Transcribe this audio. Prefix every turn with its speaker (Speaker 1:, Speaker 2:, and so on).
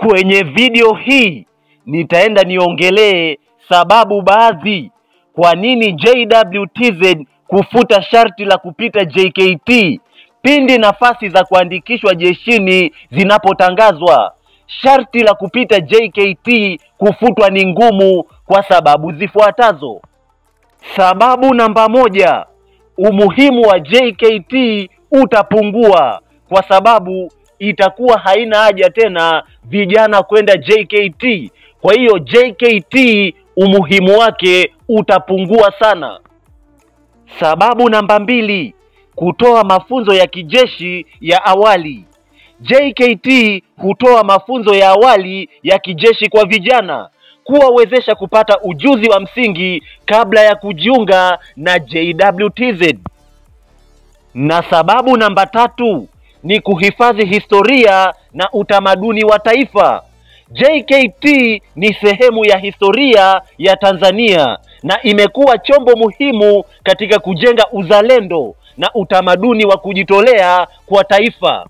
Speaker 1: Kwenye video hii nitaenda niongelee sababu baadhi kwa nini JWTZ kufuta sharti la kupita JKT pindi nafasi za kuandikishwa jeshini zinapotangazwa. Sharti la kupita JKT kufutwa ni ngumu kwa sababu zifuatazo. Sababu namba 1, umuhimu wa JKT utapungua kwa sababu itakuwa haina haja tena vijana kwenda JKT. Kwa hiyo JKT umuhimu wake utapungua sana. Sababu namba 2, kutoa mafunzo ya kijeshi ya awali. JKT hutoa mafunzo ya awali ya kijeshi kwa vijana, kuwawezesha kupata ujuzi wa msingi kabla ya kujiunga na JWTZ. Na sababu namba 3 ni kuhifadhi historia na utamaduni wa taifa. JKT ni sehemu ya historia ya Tanzania na imekuwa chombo muhimu katika kujenga uzalendo na utamaduni wa kujitolea kwa taifa.